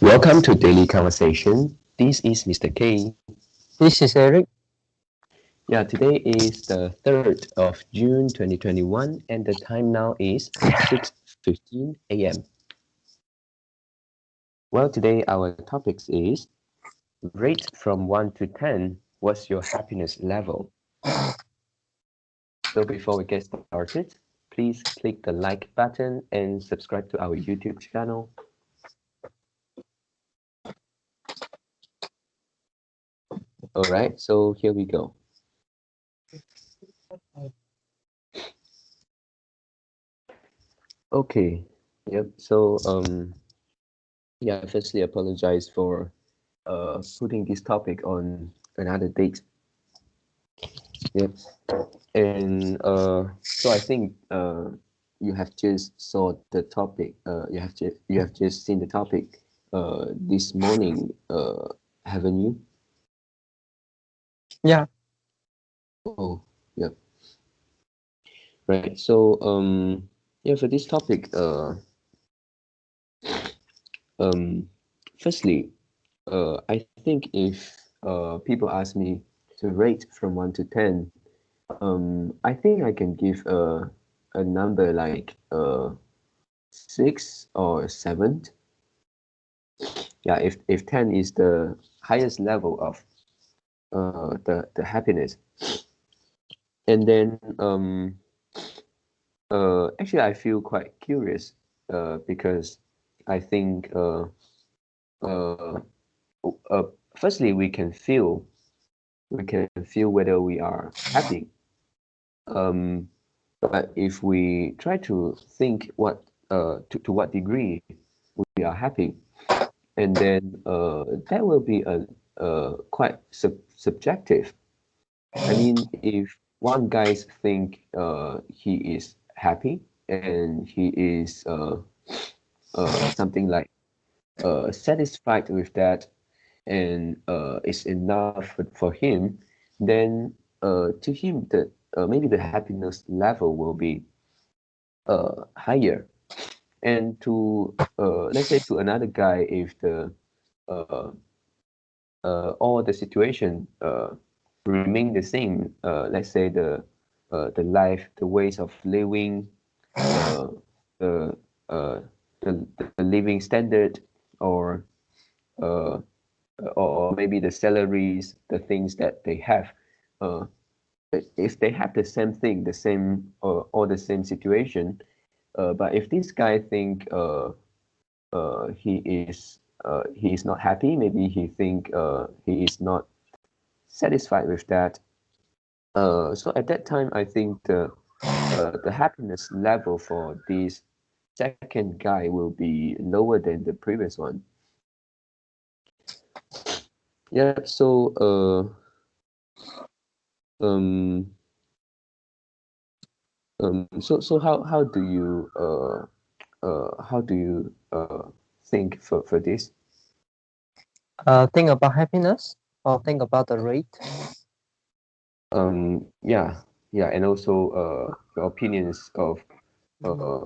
Welcome to Daily Conversation. This is Mr. K. This is Eric. Yeah, today is the 3rd of June 2021 and the time now is 6:15 a.m. Well, today our topic is rate from 1 to 10. What's your happiness level? So before we get started, please click the like button and subscribe to our YouTube channel. All right, so here we go. Okay, yep. So yeah, firstly apologize for putting this topic on another date. Yep. And so I think you have just saw the topic. You have just seen the topic this morning. Haven't you? Yeah, Oh, yep. Right. So yeah, for this topic, um, firstly, I think if people ask me to rate from 1 to 10, I think I can give a number like 6 or 7. Yeah, if 10 is the highest level of the happiness, and then actually I feel quite curious because I think uh, uh, firstly we can feel whether we are happy. Um, but if we try to think to what degree we are happy, and then that will be a quite subjective. I mean, if one guy think he is happy and he is something like satisfied with that, and it's enough for him, then to him maybe the happiness level will be higher. And to let's say to another guy, if the uh, all the situation remain the same, let's say the life, the ways of living, uh, the uh, the living standard, or uh, or maybe the salaries, the things that they have, uh, if they have the same thing, the same or the same situation, but if this guy think he is not happy, maybe he think he is not satisfied with that. So at that time, I think the happiness level for this second guy will be lower than the previous one. Yeah. So um so how do you think for this? think about happiness or think about the rate. Yeah, and also your opinions of uh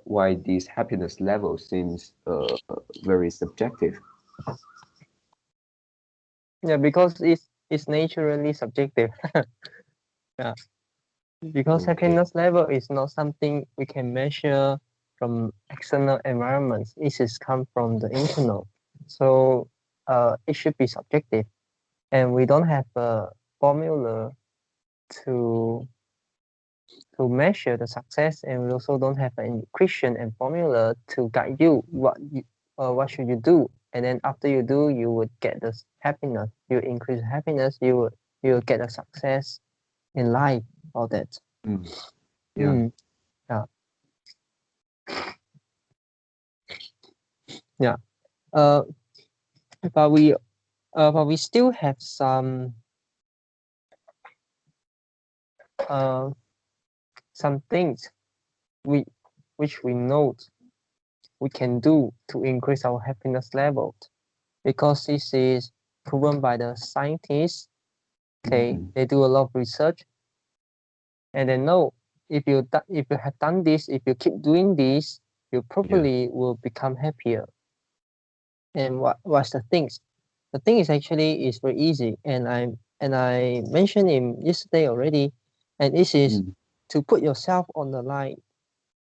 why this happiness level seems very subjective. Yeah, because it's naturally subjective. Yeah, because Okay. happiness level is not something we can measure from external environments. It is come from the internal. So it should be subjective, and we don't have a formula to measure the success, and we also don't have an equation and formula to guide you what should you do, and then after you do you would get this happiness, you increase happiness, you will get a success in life, all that. Mm, yeah. mm, yeah, yeah. uh but we still have uh some things we which we know we can do to increase our happiness level, because this is proven by the scientists. Okay, Mm, they do a lot of research, and they know if you have done this, if you keep doing this, you probably will become happier. And what's the things? The thing is actually is very easy, and I mentioned it yesterday already, and this is to put yourself on the line,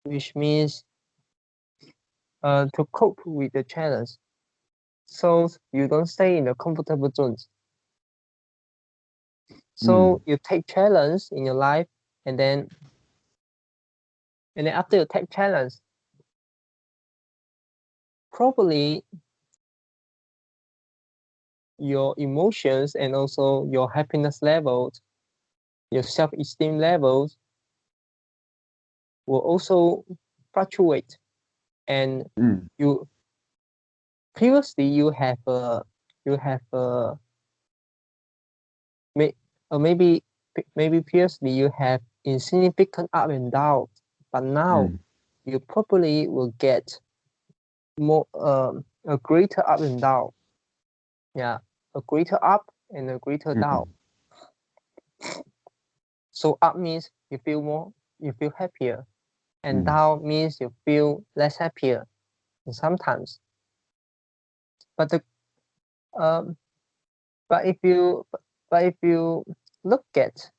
which means to cope with the challenge, so you don't stay in the comfortable zones. So you take challenge in your life, and then after you take challenge, probably your emotions and also your happiness levels, your self-esteem levels will also fluctuate. And you previously you have maybe previously you have insignificant up and down, but now you probably will get more a greater up and down. Yeah, a greater up and a greater down. So up means you feel happier, and down means you feel less happier sometimes. But the but if you look at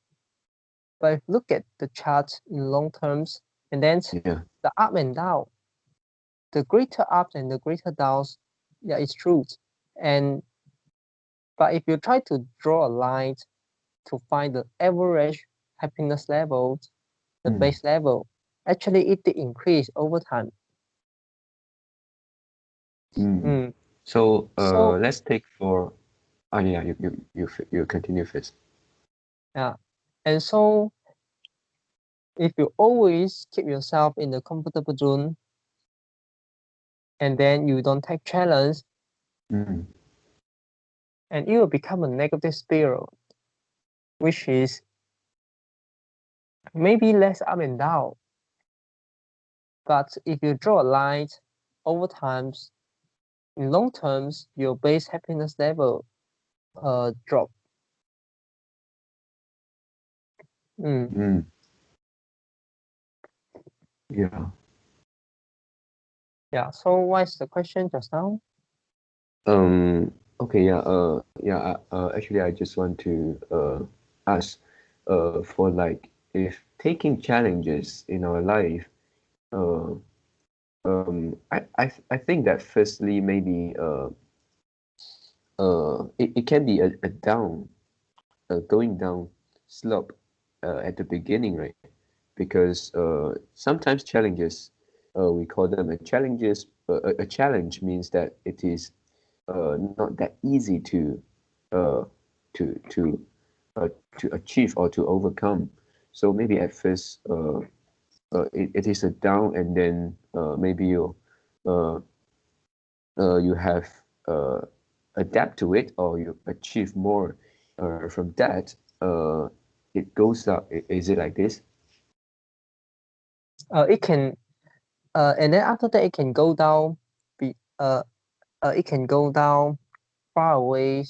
the chart in long terms, and then the up and down, the greater ups and the greater downs, yeah, it's true. But if you try to draw a line to find the average happiness level, the base level, actually it increase over time. So let's take for you continue first. Yeah, and so if you always keep yourself in the comfortable zone, and then you don't take challenge, and it will become a negative spiral, which is maybe less up and down. But if you draw a line over times, in long terms, your base happiness level drop. Yeah. Yeah. So what's the question just now? Okay. Yeah. Actually, I just want to ask, for like if taking challenges in our life, I think that firstly maybe it can be a down, going down slope at the beginning, right? Because sometimes challenges, we call them a challenges. A challenge means that it is not that easy uh, to to to achieve or to overcome. So maybe at first it is a down, and then maybe uh, you have adapt to it, or you achieve more from that. It goes up. Is it like this? It can, and then after that, it can go down. It can go down far away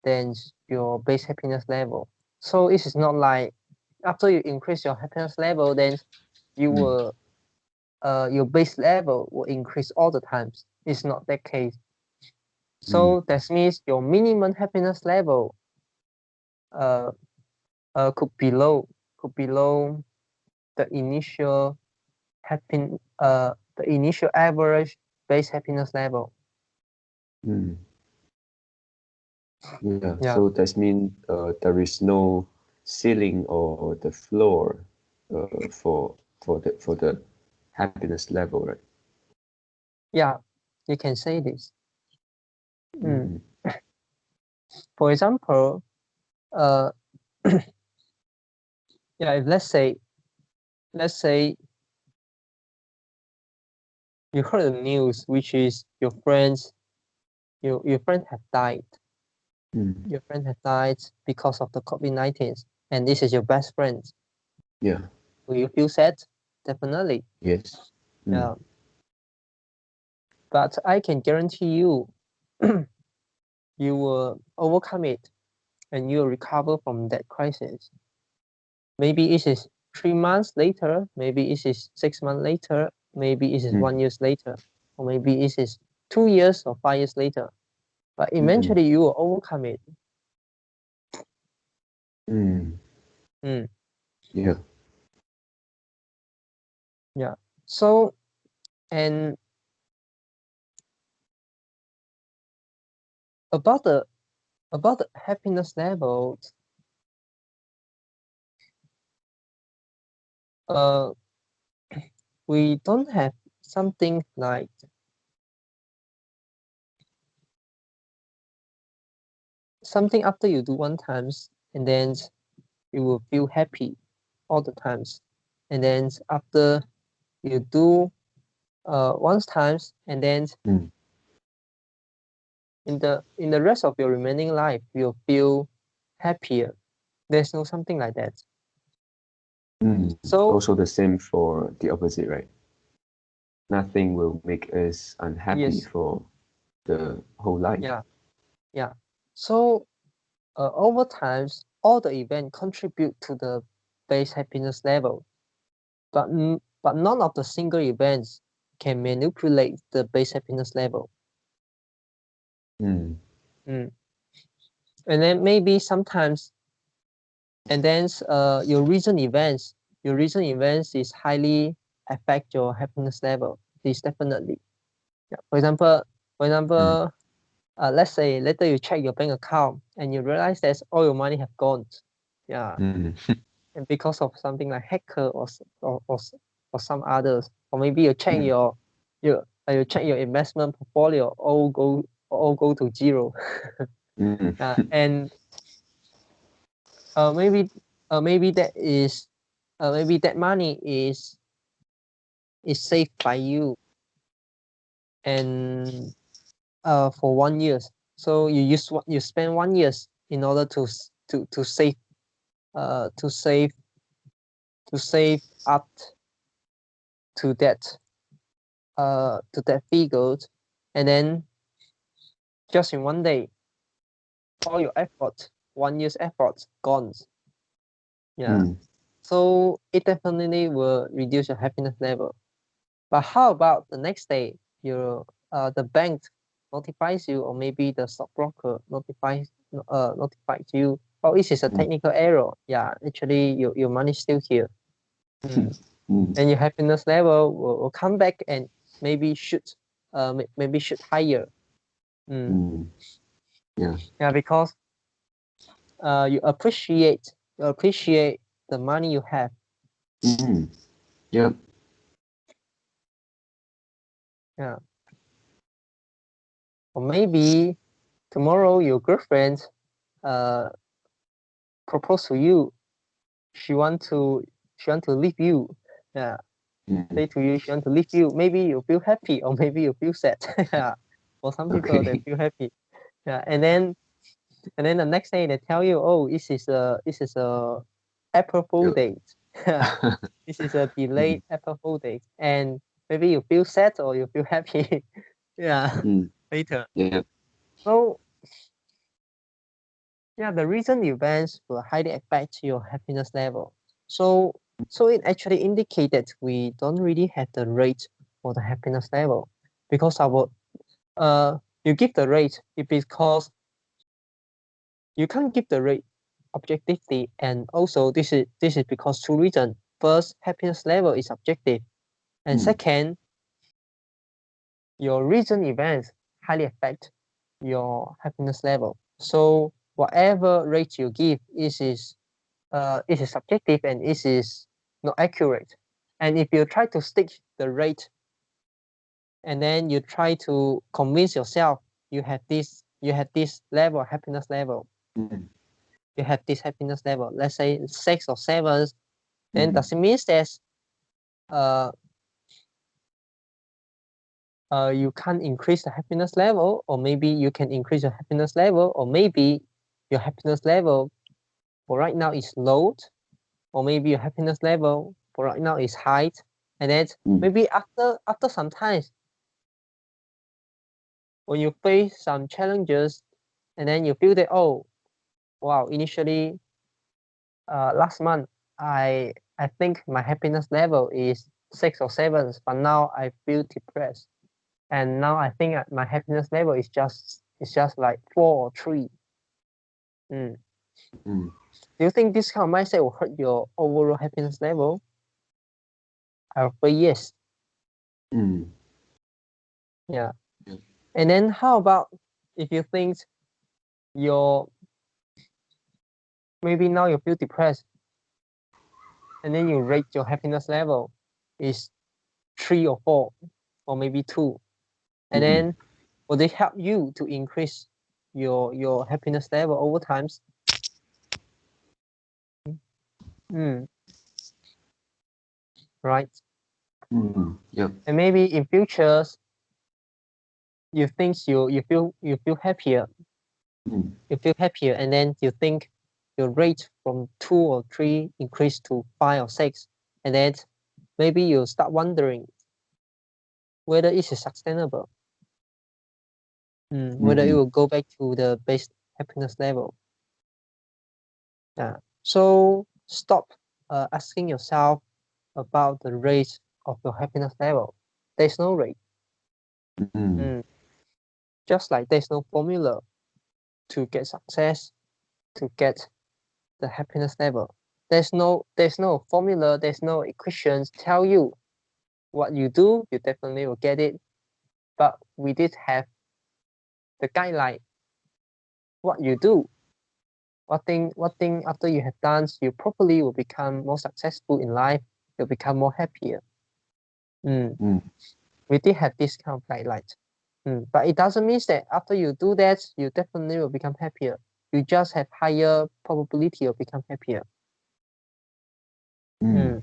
than your base happiness level. So it is not like after you increase your happiness level, then you will your base level will increase all the times. It's not that case. So that means your minimum happiness level could below the initial the initial average base happiness level. Yeah. So that means there is no ceiling or the floor for the happiness level, right? Yeah, you can say this. For example, yeah, if let's say you heard the news, which is your friend have died. Your friend has died because of the COVID-19, and this is your best friend. Yeah. Will you feel sad? Definitely. Yes. Yeah. But I can guarantee you, you will overcome it, and you will recover from that crisis. Maybe it is 3 months later, maybe it is 6 months later, maybe it is Mm. 1 year later, or maybe it is 2 years or 5 years later. But Mm. eventually you will overcome it. Mm. Mm. Yeah. Yeah. So, and about the happiness level, uh, we don't have something like something after you do one times, and then you will feel happy all the times, and then after you do once times, and then Mm. in the rest of your remaining life you'll feel happier. There's no something like that. Mm. So Also the same for the opposite, right? Nothing will make us unhappy yes, for the whole life. yeah. So over times, all the event contribute to the base happiness level, but none of the single events can manipulate the base happiness level. Mm. Mm. And then maybe sometimes, and then your recent events is highly affect your happiness level. This definitely. Yeah. For example, let's say later you check your bank account and you realize that all your money have gone. Yeah. Mm. And because of something like hacker or some others, or maybe you check Mm. you check your investment portfolio, all go to zero. Mm. And maybe maybe that is maybe that money is saved by you, and for 1 year. So you spend 1 year in order to save uh to save to save up to that figure, and then just in one day all your effort, 1 year's effort gone. Yeah. Mm. So it definitely will reduce your happiness level. But how about the next day? The bank notifies you, or maybe the stockbroker notifies you. Oh, this is a Mm. technical error. Yeah, actually your money is still here. Mm. Mm. And your happiness level will come back and maybe maybe should higher. Mm. Mm. Yeah. Yeah, because you appreciate the money you have. Mm. Yeah. Yeah. Or maybe tomorrow your girlfriend uh propose to you. She want to leave you. Yeah. Mm. Say to you she want to leave you. Maybe you feel happy or maybe you feel sad. Yeah. For some people they Okay. feel happy. Yeah. And then the next day they tell you, oh, this is a April Fool Yeah. date. Yeah. This is a Mm. delayed April Fool date. And maybe you feel sad or you feel happy. Yeah. Mm. Later. Yeah. So yeah, the recent events will highly affect your happiness level. So it actually indicates that we don't really have the rate for the happiness level, because you give the rate it because you can't give the rate objectively, and also this is because two reasons. First, happiness level is subjective, and Mm. second, your recent events highly affect your happiness level. So whatever rate you give it is subjective and it is not accurate. And if you try to stick the rate and then you try to convince yourself you have this level happiness level, Mm. you have this happiness level, let's say 6 or 7, then Mm. does it mean that uh, you can't increase the happiness level, or maybe you can increase your happiness level, or maybe your happiness level for right now is low, or maybe your happiness level for right now is high, and then Mm. maybe after some time when you face some challenges, and then you feel that, oh wow, initially last month I think my happiness level is 6 or 7, but now I feel depressed, and now I think my happiness level is just like 4 or 3. Mm. Do you think this kind of mindset will hurt your overall happiness level? I would say yes. Mm. Yeah. Yeah. And then how about if you think maybe now you feel depressed, and then you rate your happiness level is 3 or 4, or maybe 2, and then will they help you to increase your happiness level over times? Right. Yep. And maybe in futures you think you feel happier. You feel happier, and then you think your rate from 2 or 3 increase to 5 or 6, and then maybe you start wondering whether it is sustainable, whether it will go back to the base happiness level. Yeah. So stop asking yourself about the rate of your happiness level. There's no rate. Just like there's no formula to get success, to get the happiness level. There's no formula, there's no equations tell you what you do, you definitely will get it. But we did have the guideline. What you do, what thing after you have done, you probably will become more successful in life, you'll become more happier. We did have this kind of guidelines. But it doesn't mean that after you do that, you definitely will become happier. You just have higher probability of become happier. And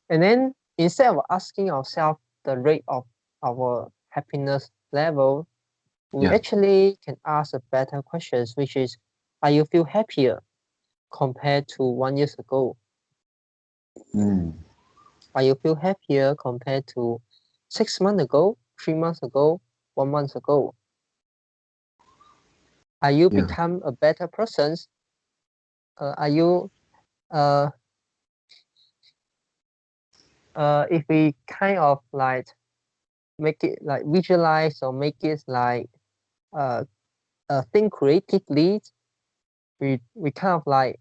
then instead of asking ourselves the rate of our happiness level, we actually can ask a better questions, which is, are you feel happier compared to 1 year ago? Are you feel happier compared to 6 months ago, 3 months ago, 1 month ago? Are you become a better person? Are you if we kind of like make it like visualize, or make it like think creatively, we kind of like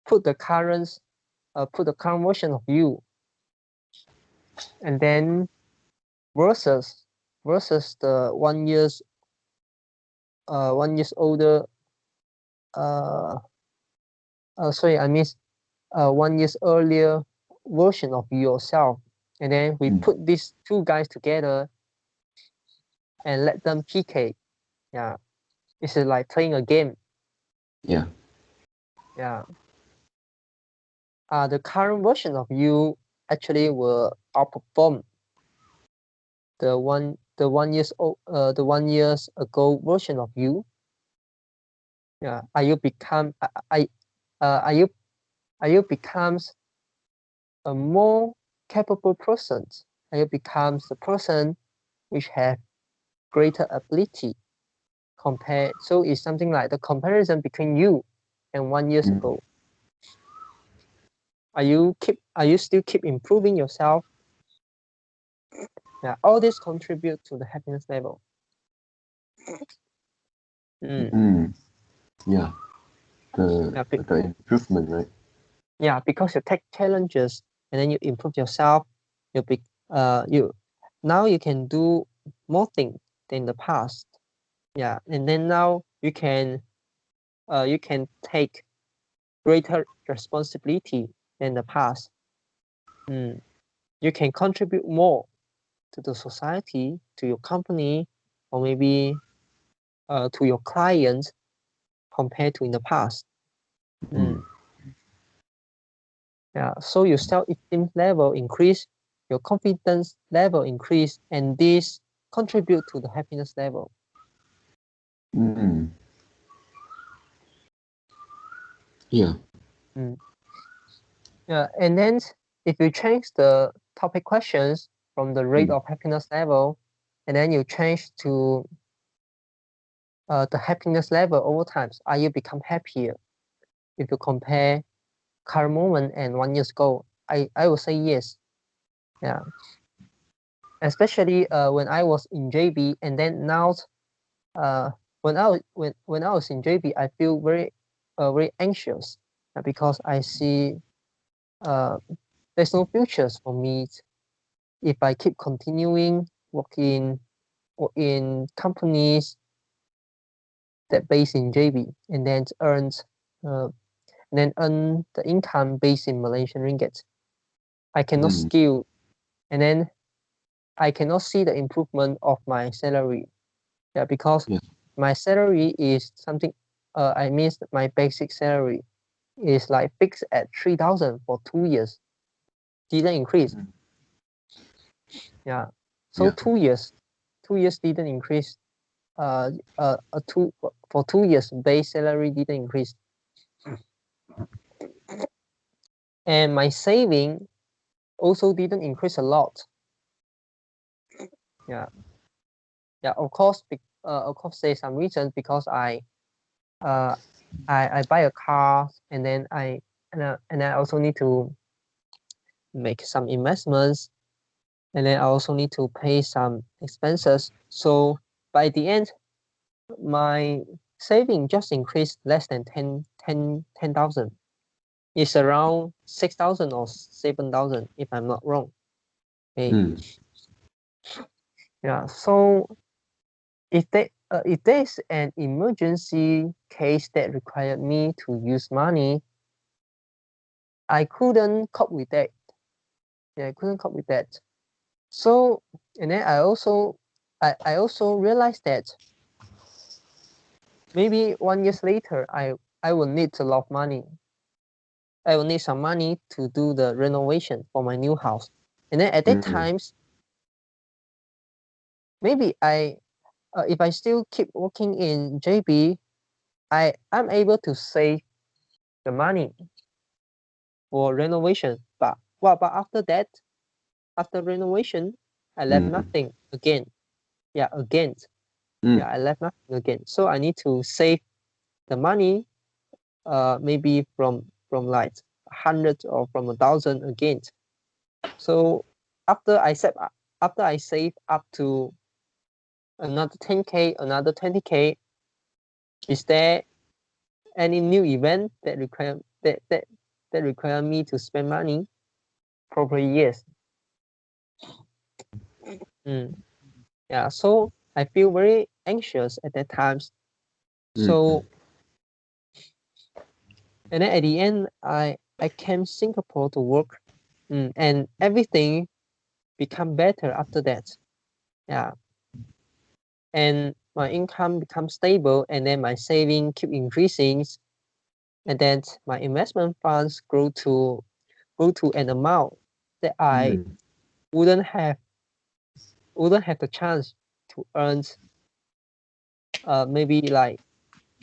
put the current version of you, and then versus the 1 years older sorry, I miss 1 years earlier version of yourself, and then we put these two guys together and let them PK. Yeah, this is like playing a game. Yeah. The current version of you actually will outperform the 1 years ago version of you. Yeah, are you becomes a more capable person? Are you becomes the person which have greater ability compared? So it's something like the comparison between you and 1 year ago. Are you still keep improving yourself? Yeah, all this contribute to the happiness level. Yeah. The improvement, right? Yeah, because you take challenges and then you improve yourself. Now you can do more things than the past. Yeah, and then now you can take greater responsibility than the past. You can contribute more to the society, to your company, or maybe to your clients compared to in the past. Yeah, so your self-esteem level increase, your confidence level increase, and this contribute to the happiness level. Yeah. Yeah, and then if you change the topic questions from the rate of happiness level, and then you change to the happiness level over time, are you become happier? If you compare current moment and 1 year ago, I will say yes. Yeah. Especially when I was in JB, and then now when I was in JB, I feel very anxious because I see there's no futures for me if I keep continuing working or in companies that based in JB and then earn the income based in Malaysian ringgit. I cannot skill, and then I cannot see the improvement of my salary. Yeah, because my salary is something. I mean, my basic salary is like fixed at 3,000 for 2 years. Didn't increase. Yeah. So 2 years didn't increase. For 2 years, base salary didn't increase, and my saving also didn't increase a lot. Yeah. Of course, there's some reasons because I buy a car, and then I also need to make some investments, and then I also need to pay some expenses. So by the end, my saving just increased less than 10,000. It's around 6,000 or 7,000 if I'm not wrong. Okay. Yeah. So if there's an emergency case that required me to use money, I couldn't cope with that. Yeah, I couldn't cope with that. So, and then I also realized that maybe 1 year later, I will need a lot of money. I will need some money to do the renovation for my new house. And then at that times, maybe if I still keep working in JB, I'm able to save the money for renovation. But after that, after renovation, I left nothing again. Yeah, again. Yeah, I left nothing again. So I need to save the money, maybe from like 100 or from 1,000 again. So after I save up to another 10K, another 20K, is there any new event that require me to spend money? Probably yes. Yeah, so I feel very anxious at that times. So and then at the end, I came Singapore to work, and everything become better after that. Yeah, and my income becomes stable, and then my saving keep increasing, and then my investment funds grow to an amount that I wouldn't have the chance to earn maybe like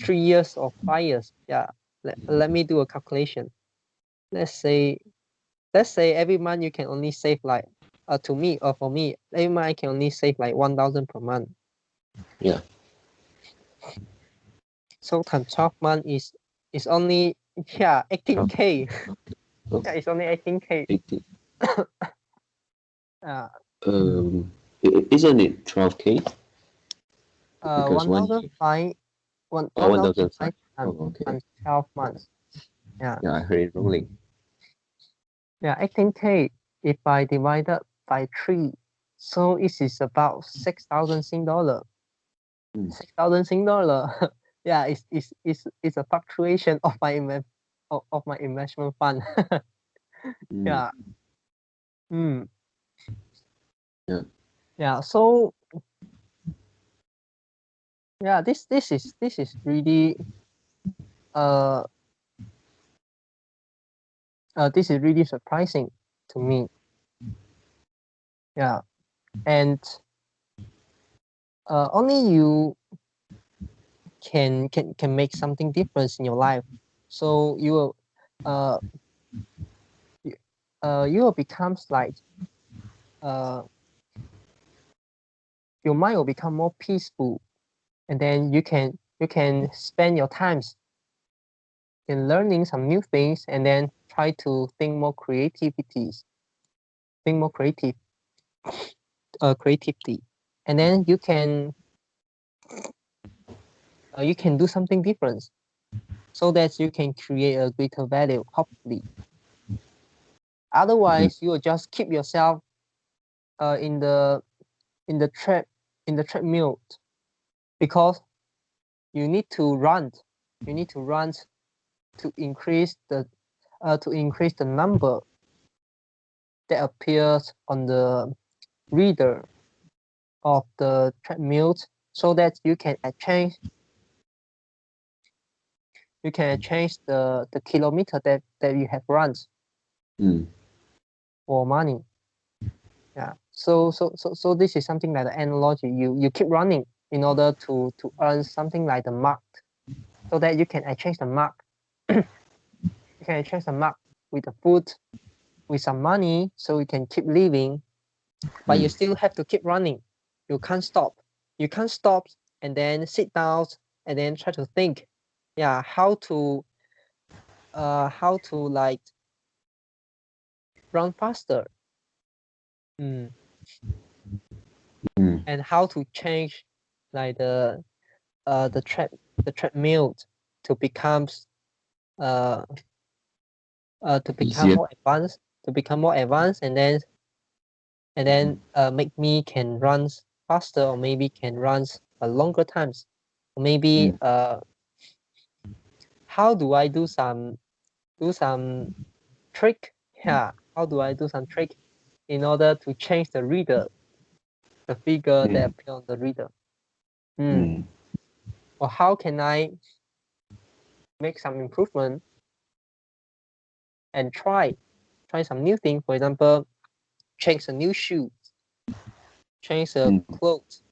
3 years or 5 years. Yeah, let me do a calculation. Let's say every month you can only save like for me every month I can only save like 1,000 per month. Yeah. So times 12 months is only 18K. Yeah, it's only 18K. 18. Uh, Isn't it 12K? Because 1,005 1,005. times Okay. 12 months. Yeah. Yeah, I heard it wrongly. Yeah, 18K if I divide it by 3, so it is about 6,000 Sing dollar. 6,000 Sing dollar. Yeah, it's a fluctuation of my investment fund. Yeah. Yeah. Yeah. So yeah, this is really this is really surprising to me. Yeah, and only you can make something different in your life. So you will you will becomes like your mind will become more peaceful, and then you can spend your times in learning some new things, and then try to think more creatively, and then you can do something different, so that you can create a greater value, hopefully. Otherwise, you will just keep yourself in the treadmill, because you need to run to increase the number that appears on the reader of the treadmill, so that you can exchange the kilometer that you have run for money. Yeah. So this is something like the analogy. You keep running in order to earn something like the mark, so that you can exchange the mark. You can exchange the mark with the food, with some money, so you can keep living. But you still have to keep running. You can't stop. And then sit down and then try to think, yeah, how to like run faster. And how to change like the treadmill to become Easier. more advanced, and then make me can run faster, or maybe can run a longer times. Maybe how do I do some trick? Yeah, how do I do some trick in order to change the figure that appear on the reader? Or how can I make some improvement and try some new thing? For example, change a new shoe, change a clothes,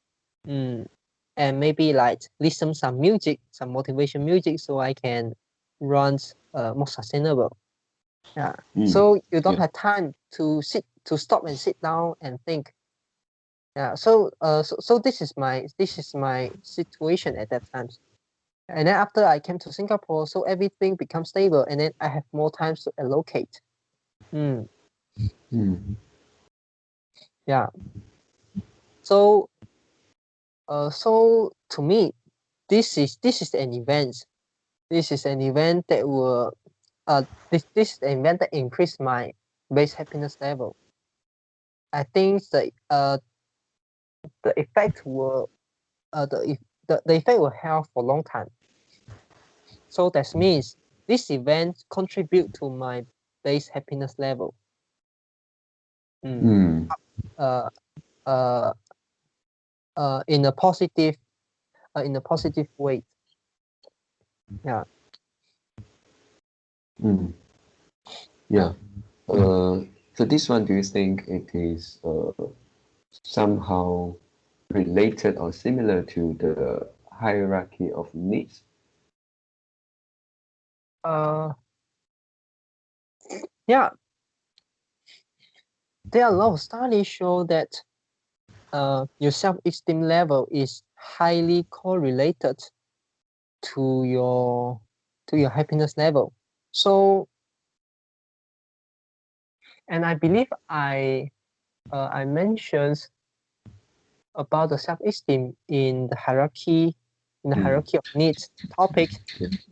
and maybe like listen some music, some motivation music, so I can run more sustainable. Yeah. So you don't have time to stop and sit down and think. Yeah. So this is my situation at that time. And then after I came to Singapore, so everything becomes stable, and then I have more time to allocate. Yeah. So so to me, this is an event. This is an event that will this is an event that increase my base happiness level. I think the effect will the effect will have for a long time. So that means this event contribute to my base happiness level. In a positive way. Yeah. Yeah. So this one, do you think it is somehow related or similar to the hierarchy of needs? Yeah. There are a lot of studies show that your self-esteem level is highly correlated to your happiness level. So, and I believe I mentioned about the self-esteem in the hierarchy of needs topic.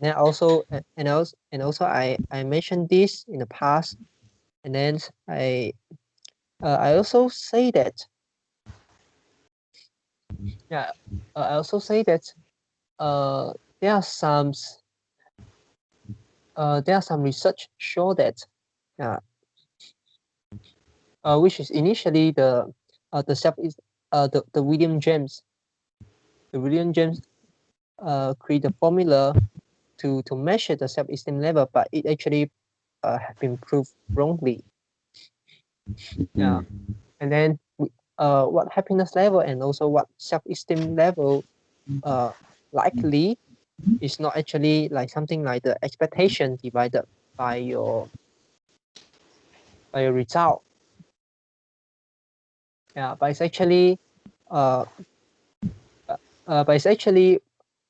Then also I mentioned this in the past, and then I also say that I also say that there are some research show that which is initially the self is the William James. The William James create a formula to measure the self-esteem level, but it actually have been proved wrongly. Yeah, and then what happiness level and also what self-esteem level likely is not actually like something like the expectation divided by your result. Yeah, but it's actually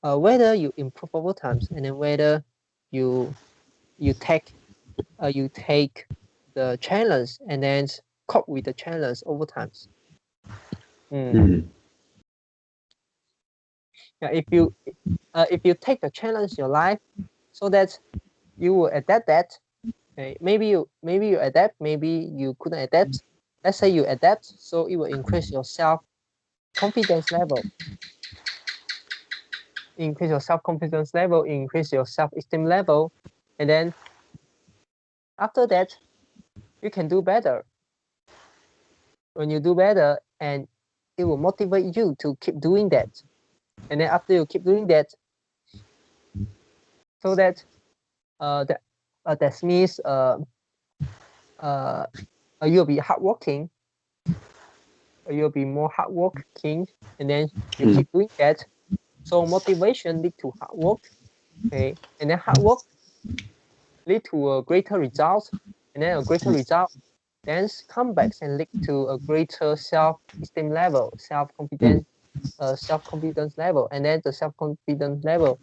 whether you improve over times, and then whether you take the challenge and then cope with the challenge over time. Yeah, if you take the challenge your life, so that you will adapt that. Okay, maybe you adapt, maybe you couldn't adapt. Let's say you adapt, so it will increase your self-confidence level. Increase your self-confidence level, increase your self-esteem level, and then after that, you can do better. When you do better, and it will motivate you to keep doing that. And then after you keep doing that, so that that means you'll be hardworking. You'll be more hardworking, and then you keep doing that. So motivation lead to hard work, okay, and then hard work lead to a greater result, and then a greater result then come back and lead to a greater self-esteem level, self-confidence level, and then the self-confidence level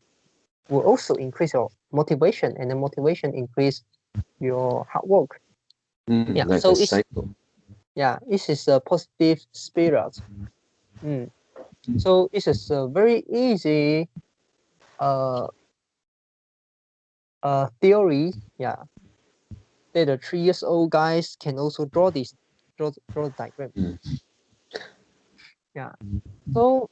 will also increase your motivation, and the motivation increase your hard work. Yeah, like so a cycle. this is a positive spiral. So this is a very easy theory. Yeah, that the 3 years old guys can also draw the diagram. Yeah. So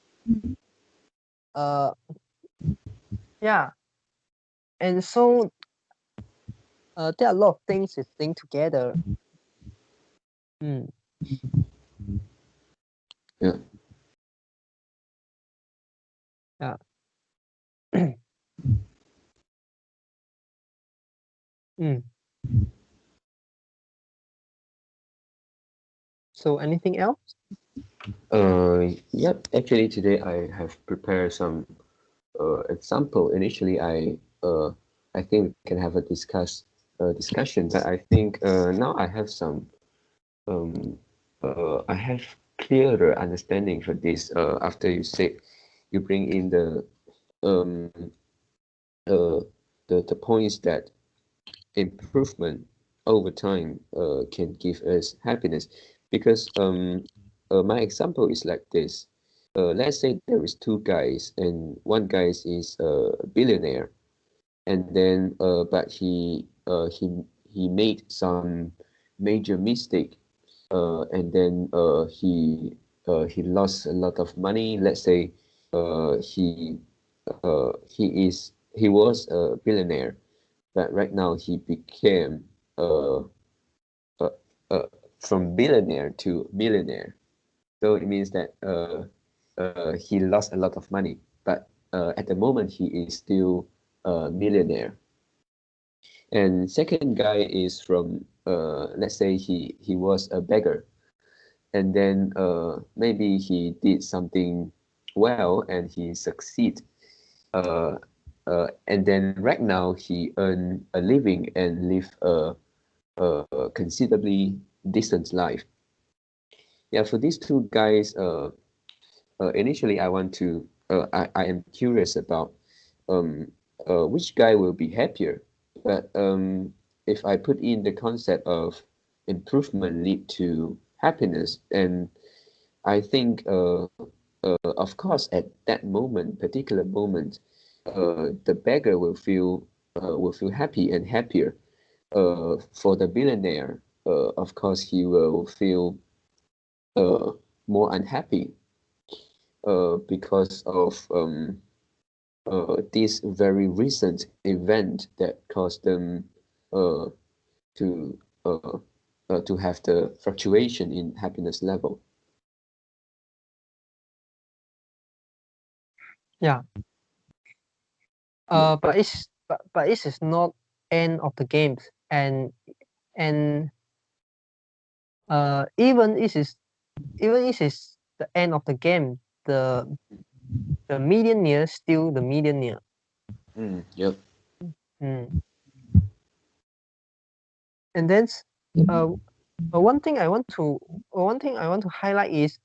yeah, and so there are a lot of things to think together. Yeah. Yeah. So anything else? Yep. Actually, today I have prepared some example. Initially, I think we can have a discussion, but I think now I have some I have clearer understanding for this. After you say you bring in um the points that improvement over time can give us happiness, because my example is like this. Let's say there is two guys, and one guy is a billionaire, and then but he made some major mistake, and then he lost a lot of money. Let's say he was a billionaire, but right now he became uh, uh, uh, from billionaire to millionaire. So it means that he lost a lot of money, but at the moment he is still a millionaire. And second guy is from let's say he was a beggar, and then maybe he did something well and he succeed, and then right now he earn a living and live a considerably decent life. Yeah, for these two guys, initially I am curious about um, which guy will be happier. But if I put in the concept of improvement lead to happiness, and I think, of course, at that moment, particular moment, the beggar will feel happy and happier. For the billionaire, of course, he will feel uh, more unhappy because of this very recent event that caused them uh, to uh, to have the fluctuation in happiness level. Yeah. But this is not end of the games, and even this is the end of the game, the millionaire still the millionaire. Yep. And then one thing I want to highlight is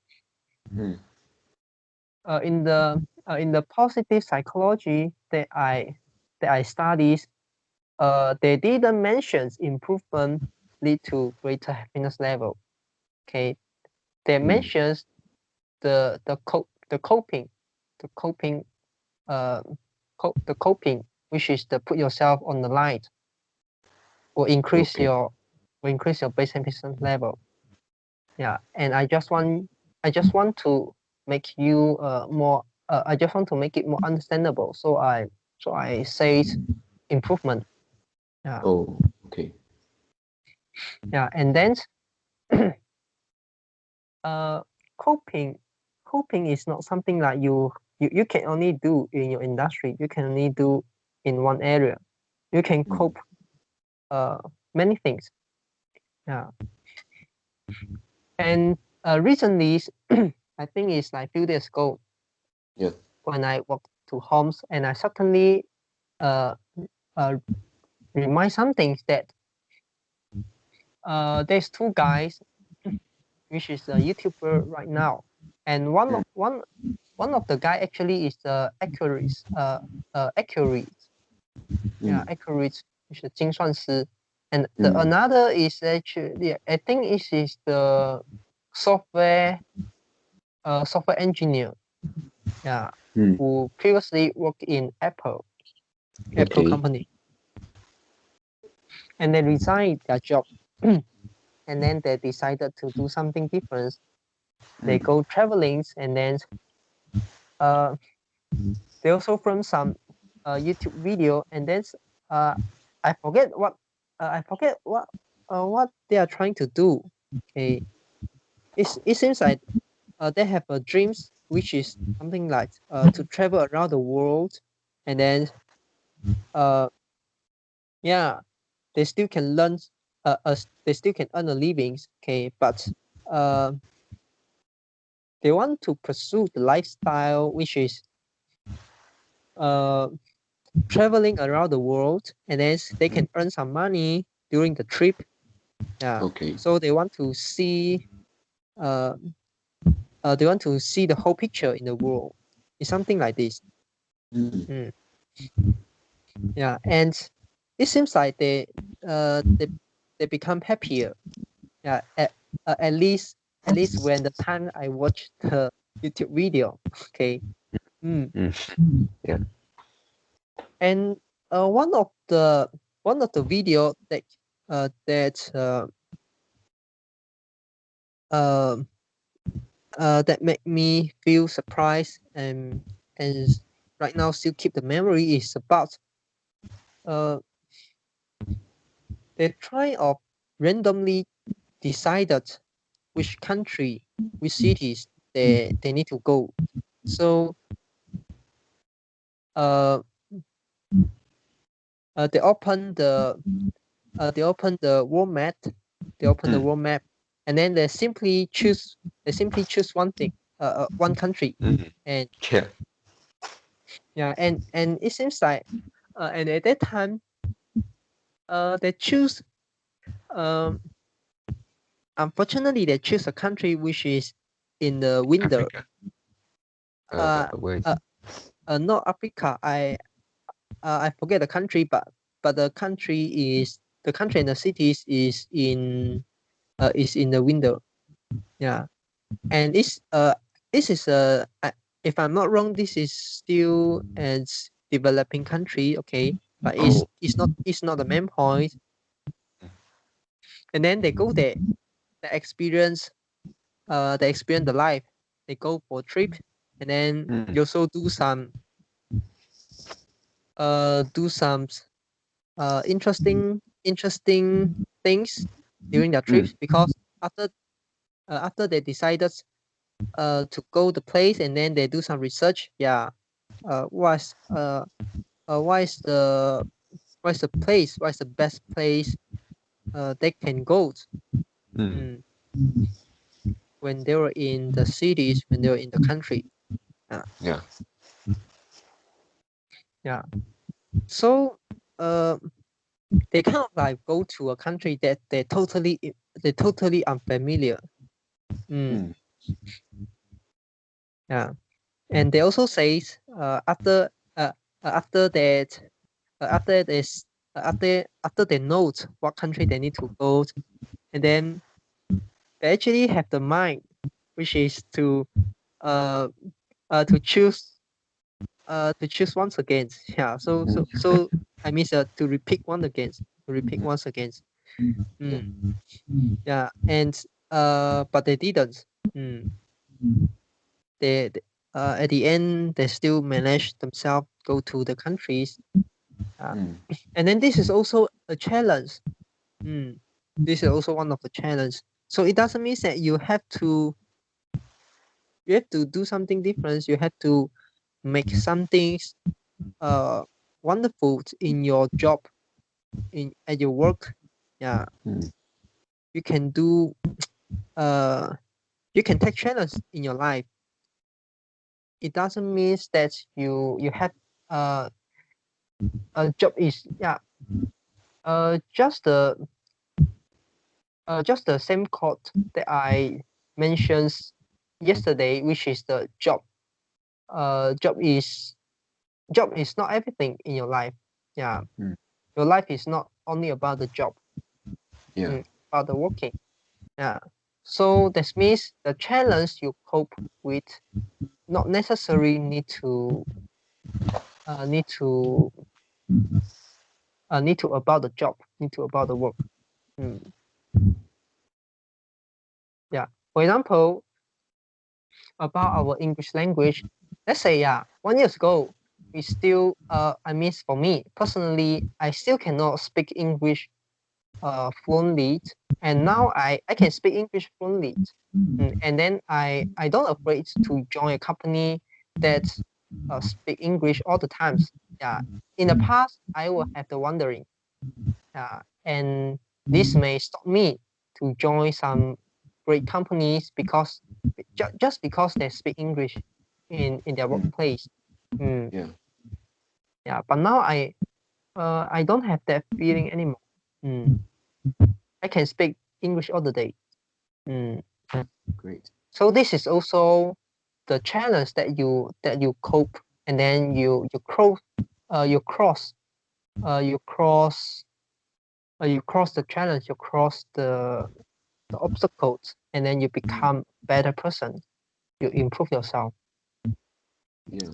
in the positive psychology that I studied, they didn't mention improvement lead to greater happiness level. Okay, they mentions the coping, which is to put yourself on the line, or increase your base happiness level. Yeah, and I just want to make you more. I just want to make it more understandable. So I say improvement. Yeah. Oh, okay. Yeah, and then coping is not something like you can only do in your industry. You can only do in one area. You can cope many things. Yeah. And recently, I think it's like few days ago. Yeah. When I walked to homes, and I suddenly remind something that there's two guys, which is a YouTuber right now, and one of the guy actually is accurate, yeah, accurate, which is 精算师, and the another is actually, I think it is the software engineer, yeah, who previously worked in Apple company, and they resigned their job, and then they decided to do something different. They go traveling, and then they also film some YouTube video, and then I forget what they are trying to do. Okay, it seems like they have a dreams, which is something like to travel around the world, and then yeah, they still can learn, they still can earn a living. Okay, but they want to pursue the lifestyle, which is traveling around the world, and then they can earn some money during the trip. Yeah. Okay. So they want to see the whole picture in the world. It's something like this. Yeah, and it seems like they become happier. Yeah, at least when the time I watch the YouTube video. Okay. Yeah. And one of the video that that make me feel surprised, and right now still keep the memory, is about they try of randomly decided which country, which cities they need to go. So they open the world map. And then they simply choose one thing, one country, and yeah, and it seems like and at that time they choose unfortunately they choose a country which is in the winter. Where is Not Africa. I forget the country, but the country and the cities is in the winter. Yeah, and this is if I'm not wrong, this is still a developing country. Okay, but it's not the main point. And then they go there, they experience the life. They go for a trip, and then they also do some interesting things during their trips, because after they decided to go the place, and then they do some research. Yeah, what's the place, what's the best place they can go when they were in the cities, when they were in the country. Yeah. Yeah. So they kind of like go to a country that they're totally unfamiliar. Yeah. And they also says after that after they know what country they need to go, and then they actually have the mind, which is to choose once again. Yeah. So I mean to repeat once again. Mm. Yeah. And but they didn't. Mm. They at the end they still managed themselves go to the countries. And then this is also a challenge. This is also one of the challenge. So it doesn't mean that you have to do something different. You have to make something wonderful in your job, at your work. Yeah. You can do you can take challenge in your life. It doesn't mean that you have a job is just the same code that I mentioned yesterday, which is the job. Job is not everything in your life. Yeah. Your life is not only about the job. About the working. Yeah. So that means the challenge you cope with not necessarily need to about the job, need to about the work. Yeah. For example, about our English language, let's say 1 year ago, we still I mean for me personally, I still cannot speak English fluently, and now I can speak English fluently. And then I don't afraid to join a company that speak English all the times. Yeah. In the past, I will have the wondering. And this may stop me to join some great companies because just because they speak English in their workplace. Yeah. But now I don't have that feeling anymore. I can speak English all the day. Great. So this is also the challenge that you cope, and then you cross the challenge, you cross the obstacles, and then you become better person. You improve yourself. Yeah.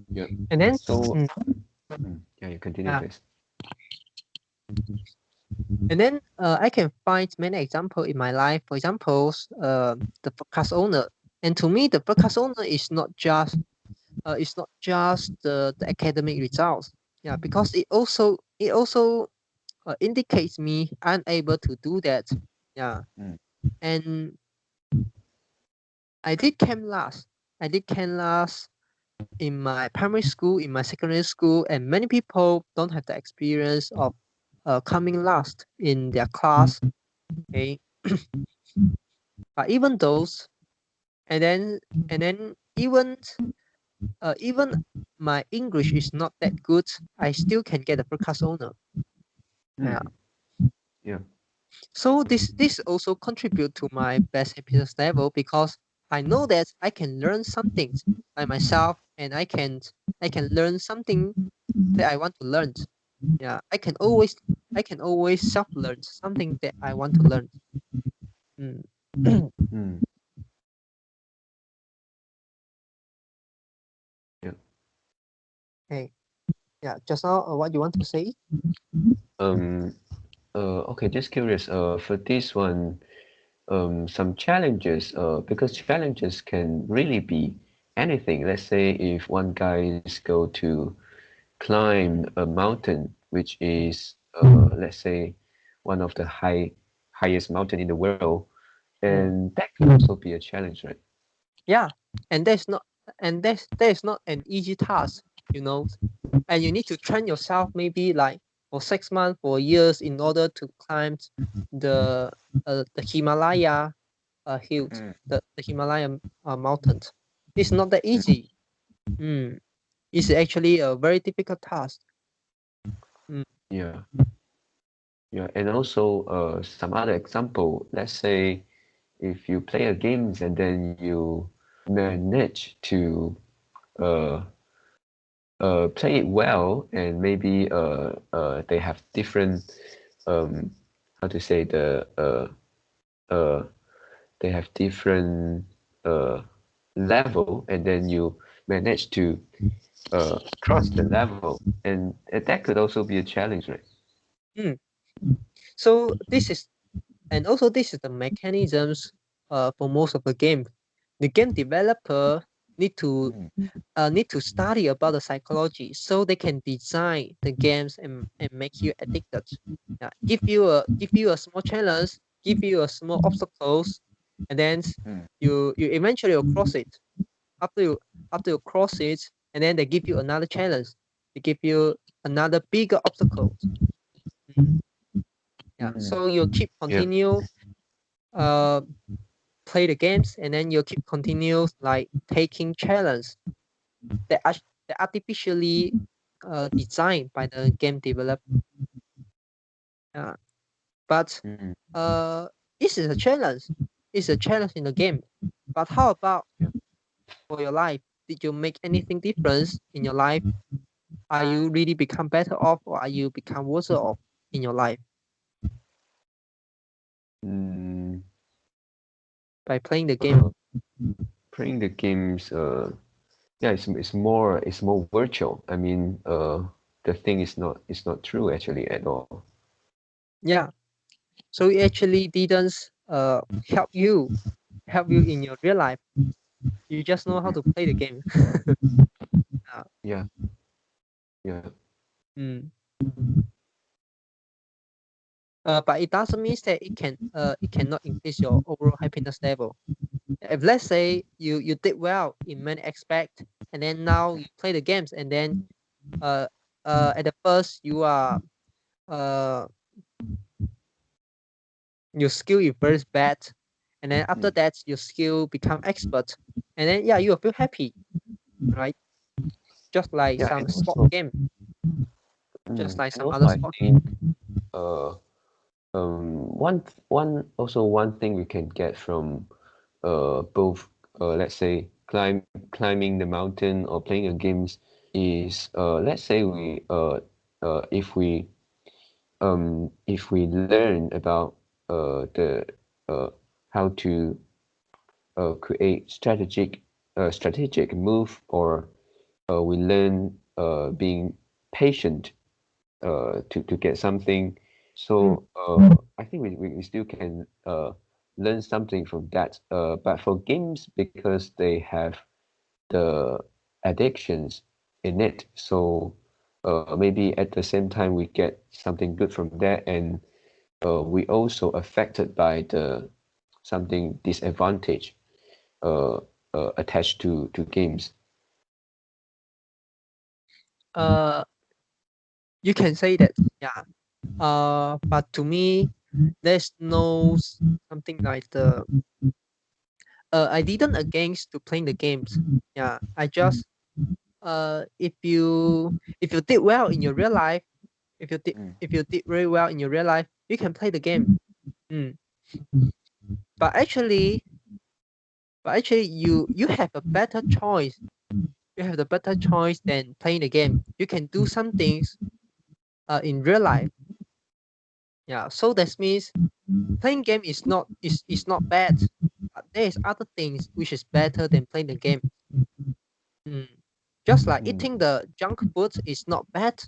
Yeah. And then so yeah, you continue, please. And then I can find many examples in my life. For example, the podcast owner. And to me, the podcast owner is not just the academic results. Yeah, because it also indicates me unable to do that. Yeah. And I did came last. In my primary school, in my secondary school, and many people don't have the experience of coming last in their class. Okay. But even those, and then even my English is not that good, I still can get a podcast owner. Yeah. So this also contribute to my best happiness level, because I know that I can learn something by myself, and I can learn something that I want to learn. Yeah, I can always self-learn something that I want to learn. Yeah. Okay. Yeah. Just now, what you want to say? Okay, just curious. For this one, some challenges. Because challenges can really be anything. Let's say if one guys go to climb a mountain, which is let's say one of the highest mountain in the world, and that can also be a challenge, right? Yeah, and there's not an easy task, and you need to train yourself maybe like for 6 months, for years, in order to climb the Himalaya hills, the Himalayan mountains. It's not that easy. It's actually a very difficult task. Yeah. Yeah, and also some other example. Let's say if you play a games and then you manage to play it well, and maybe they have different how to say they have different level, and then you manage to cross the level, and that could also be a challenge, right? So this is the mechanisms for most of the game. The game developer need to study about the psychology so they can design the games and make you addicted. Give you a small challenge, give you a small obstacles, and then you eventually will cross it. After you cross it, and then they give you another challenge. They give you another bigger obstacle. So you keep continue play the games, and then you keep continue like taking challenge that are artificially designed by the game developer. But this is a challenge. It's a challenge in the game. But how about for your life? Did you make anything difference in your life? Are you really become better off, or are you become worse off in your life by playing the game? Playing the games, yeah, it's more virtual. I mean, the thing is not true actually at all. Yeah. So it actually didn't help you in your real life. You just know how to play the game. Yeah. But it doesn't mean that it cannot increase your overall happiness level. If let's say you did well in many aspects, and then now you play the games, and then at the first you are your skill is very bad, and then after that your skill become expert, and then you will feel happy, right? Just like some sport game, just like some other sport game. One thing we can get from both let's say climbing the mountain or playing a games is let's say if we learn about the how to create strategic move, or we learn being patient to get something. So I think we still can learn something from that. But for games, because they have the addictions in it, so maybe at the same time we get something good from that, and we also affected by the something disadvantage attached to games. You can say that, yeah. But to me, there's no something like the I didn't against to playing the games. Yeah, I just if you did well in your real life, if you did very well in your real life, you can play the game. But actually you have a better choice. You have the better choice than playing the game. You can do some things in real life. Yeah, so that means playing game is not bad. But there is other things which is better than playing the game. Just like eating the junk food is not bad.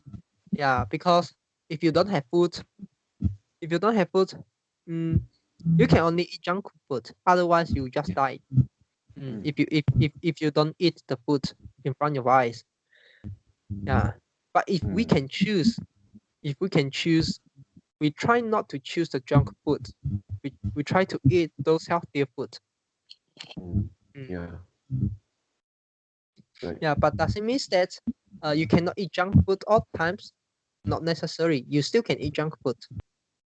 Yeah, because if you don't have food, you can only eat junk food. Otherwise, you just die. If you don't eat the food in front of your eyes. Yeah, but if we can choose, we try not to choose the junk food. We try to eat those healthier food. Yeah. Right. Yeah, but does it mean that you cannot eat junk food all times? Not necessary. You still can eat junk food.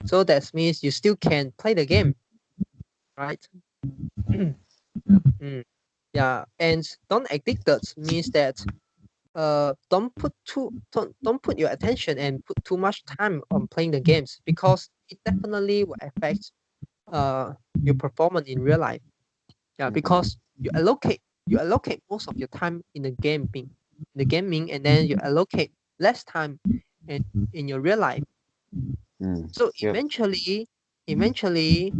So that means you still can play the game, right? Yeah, and don't addicted means that don't put your attention and put too much time on playing the games, because it definitely will affect your performance in real life. Yeah, because you allocate most of your time in the gaming. the gaming, and then you allocate less time in your real life. So Yep. eventually,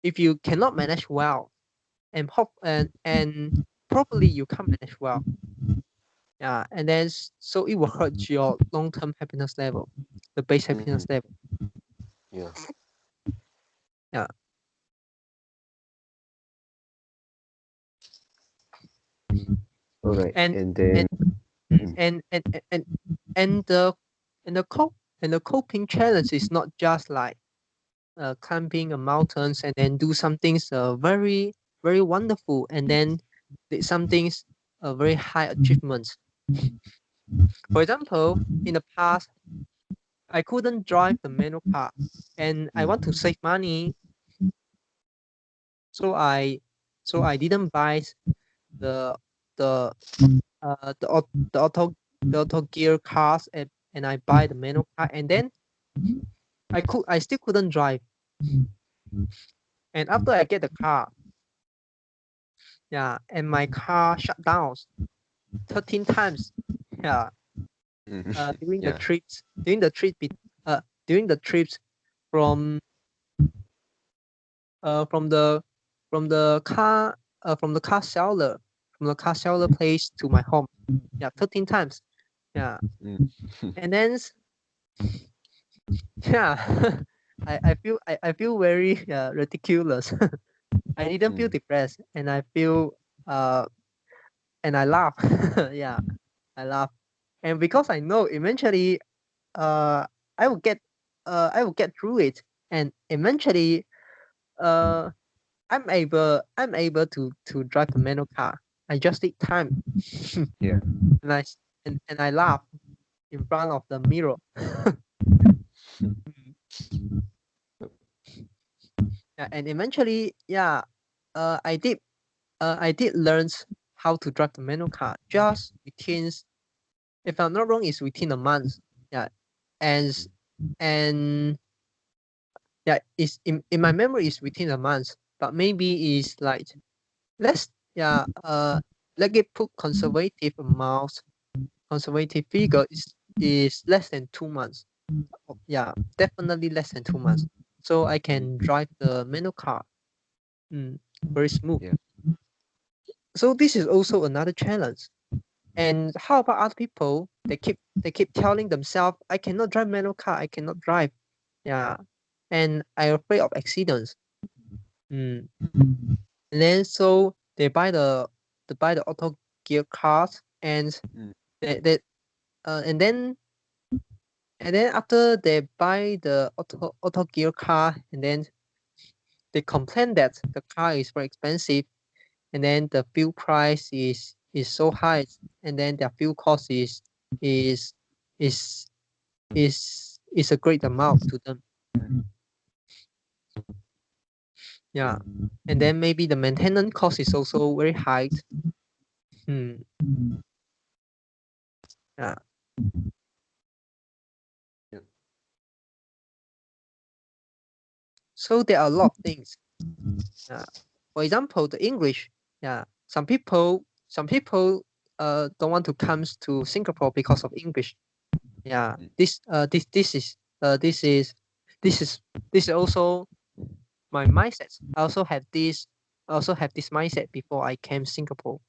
if you cannot manage well, and probably you can't manage well, yeah, and then so it will hurt your long-term happiness level, the base happiness level. Yeah. Yeah. All right. And And then and and and and, and the and the coping challenge is not just like climbing a mountains and then do some things very very wonderful, and then some things very high achievements. For example, in the past, I couldn't drive the manual car, and I want to save money, so I didn't buy the the the auto gear cars, and I buy the manual car, and then I still couldn't drive. And after I get the car, yeah, and my car shut down 13 times. Yeah. During the yeah. trips, during the trips from from the from the car from the car seller place to my home. Yeah, 13 times. Yeah. And then yeah, I feel very ridiculous. I didn't feel depressed, and I feel and I laugh. Yeah, I laugh, and because I know eventually uh I will get I will get through it, and eventually uh I'm able to drive the manual car. I just need time. Yeah. And I laugh in front of the mirror. Yeah, and eventually, yeah, I did learn how to drive the manual car just within, if I'm not wrong, it's within a month. Yeah, and and yeah, it's in my memory is within a month, but maybe it's like let's yeah let it put conservative amount, conservative figure is less than 2 months. Yeah, definitely less than 2 months. So I can drive the manual car. Very smooth. Yeah. So this is also another challenge. And how about other people? They keep telling themselves, I cannot drive manual car, I cannot drive. Yeah. And I'm afraid of accidents. And then so they buy the auto gear cars, and they and then after they buy the auto gear car, and then they complain that the car is very expensive, and then the fuel price is so high, and then their fuel cost is is is a great amount to them. Yeah, and then maybe the maintenance cost is also very high. Yeah. Yep. So there are a lot of things. For example, the English. Yeah, some people don't want to come to Singapore because of English. Yeah, this is also my mindset. I also have this mindset before I came Singapore.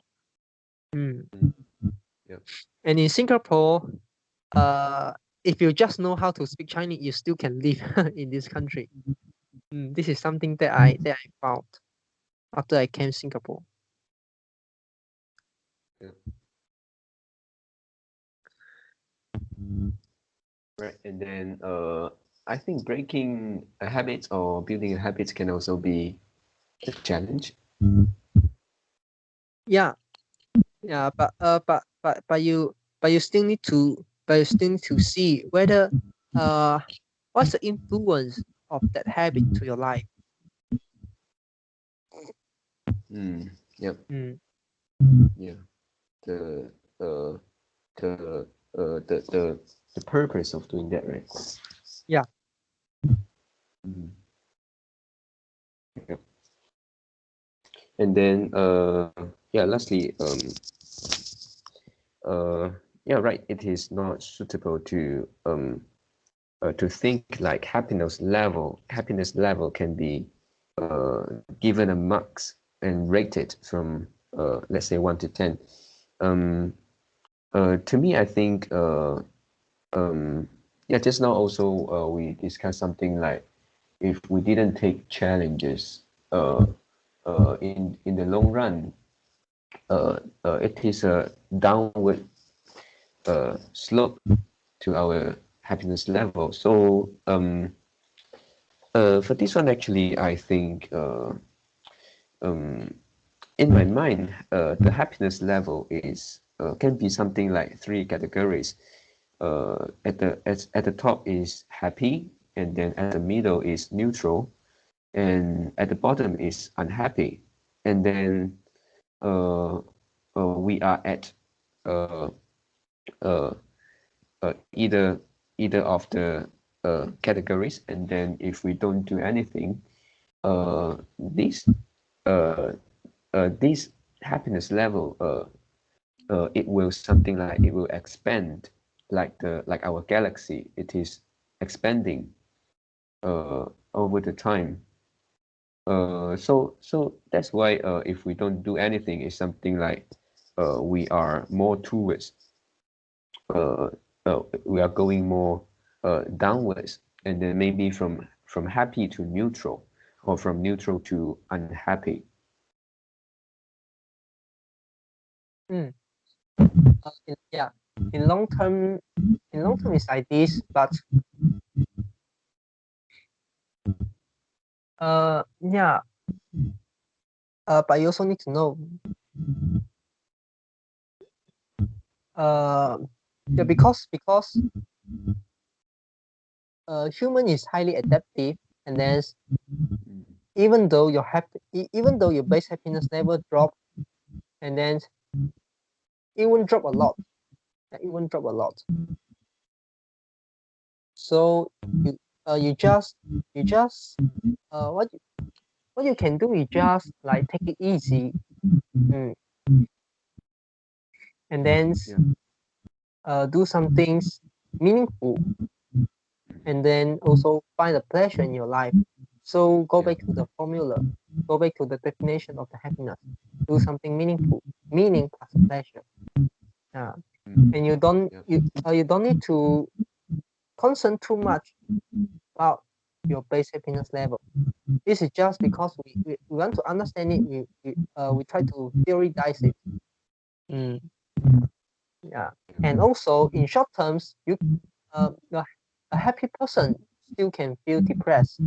Yep. And in Singapore, if you just know how to speak Chinese, you still can live in this country. This is something that I found after I came Singapore. Yep. Right. And then I think breaking a habit or building a habit can also be a challenge. Yeah, but you still need to see whether what's the influence of that habit to your life. Yep. Yeah. The the the purpose of doing that, right? Yeah. Yep. And then yeah, lastly, yeah, right. It is not suitable to think like happiness level can be given a marks and rated from let's say 1 to 10. To me, I think yeah, just now also we discussed something like if we didn't take challenges in the long run, it is a downward slope to our happiness level. So for this one, actually, I think in my mind, the happiness level is can be something like three categories. At the top is happy, and then at the middle is neutral, and at the bottom is unhappy, and then we are at uh, uh, either of the categories, and then if we don't do anything, uh, this uh, this happiness level it will something like it will expand like our galaxy. It is expanding over the time. So that's why if we don't do anything, it's something like we are more towards uh, we are going more downwards, and then maybe from happy to neutral, or from neutral to unhappy. Mm. Yeah, in long term, it's like this, but yeah, but you also need to know, yeah, because human is highly adaptive, and then Mm. even though your even though your base happiness level drop, and then it won't drop a lot. It won't drop a lot. So you just what you can do is just like take it easy, mm, and then do some things meaningful, and then also find a pleasure in your life. So go Yeah. back to the formula, go back to the definition of the happiness. Do something meaningful, meaning plus pleasure. Yeah, Mm. and you don't need to concern too much about your base happiness level. This is just because we want to understand it. We try to theorize it. Mm, yeah, and also in short terms, a happy person still can feel depressed.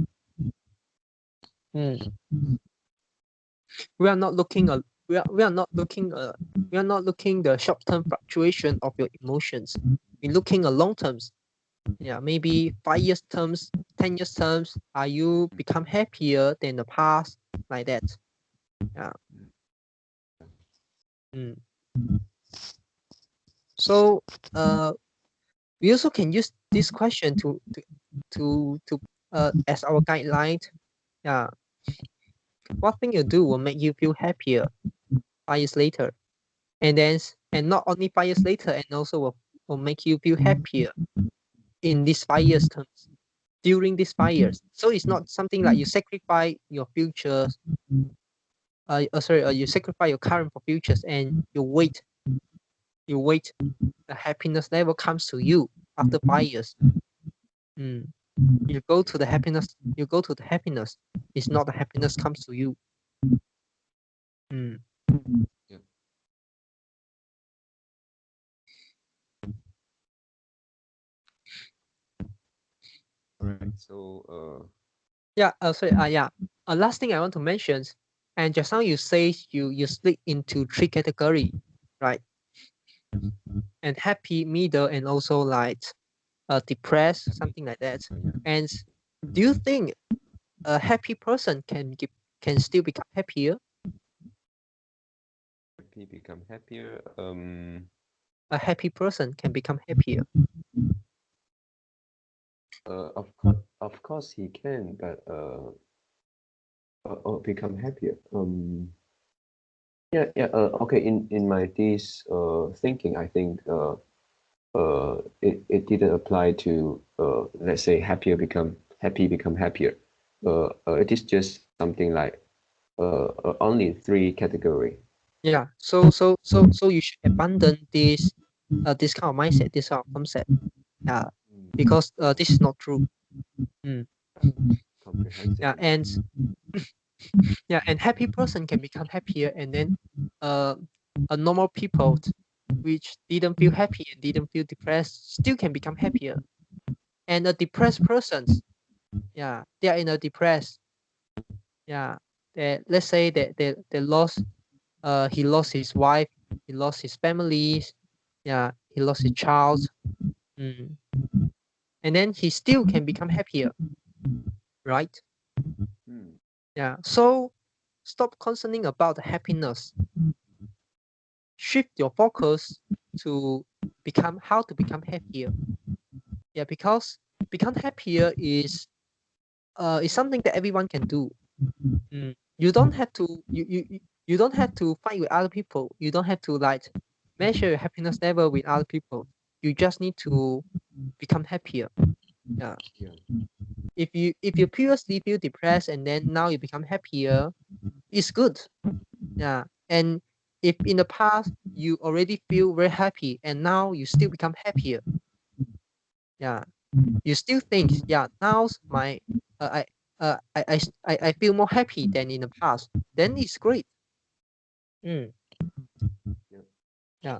Mm. We are not looking we are not looking we are not looking the short term fluctuation of your emotions. We're looking at long terms. Yeah, maybe 5 years terms, 10 years terms. Are you become happier than the past, like that? Yeah. Mm. So we also can use this question to as our guideline. Yeah. What thing you do will make you feel happier 5 years later? And not only 5 years later, and also will make you feel happier in these 5 years terms, during these 5 years. So it's not something like you sacrifice your futures, you sacrifice your current for futures, and you wait, the happiness level comes to you after 5 years. Mm. You go to the happiness. It's not the happiness comes to you. Mm. Yeah. All right. So Yeah, yeah. Last thing I want to mention, and just now you say you split into three category, right? And happy, middle, and also like depressed, something like that. yeah. And do you think a happy person can still become happier? Happy become happier. A happy person can become happier. Of course he can, but become happier. Yeah. Okay. In my this thinking, I think it didn't apply to let's say happy become happier. It is just something like only three category. Yeah. So you should abandon this kind of mindset, this kind of concept. Yeah, because this is not true. Mm. Comprehensive. Yeah, and happy person can become happier, and then a normal people which didn't feel happy and didn't feel depressed still can become happier. And a depressed person, yeah, they are in a depressed, yeah, let's say that they lost, he lost his wife, he lost his families, yeah, he lost his child, mm. And then he still can become happier, right? Hmm. Yeah, so stop concerning about the happiness, shift your focus to become how to become happier. Yeah, because become happier is something that everyone can do. You don't have to you don't have to fight with other people. You don't have to like measure your happiness level with other people. You just need to become happier. Yeah. Yeah. If you previously feel depressed and then now you become happier, it's good. Yeah. And if in the past you already feel very happy and now you still become happier, yeah, you still think, yeah, now's my I feel more happy than in the past, then it's great. Mm, Yeah. yeah.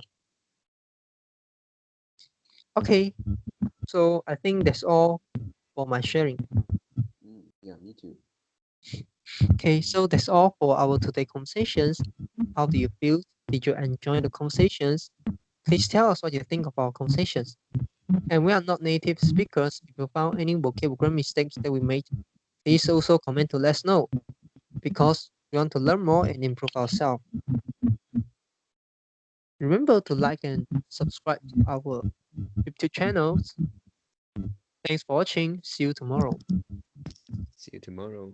Okay. So I think that's all for my sharing. Yeah. Me too. Okay, so that's all for our today conversations. How do you feel? Did you enjoy the conversations? Please tell us what you think of our conversations. And we are not native speakers. If you found any vocabulary mistakes that we made, please also comment to let us know, because we want to learn more and improve ourselves. Remember to like and subscribe to our YouTube channels. Thanks for watching. See you tomorrow. See you tomorrow.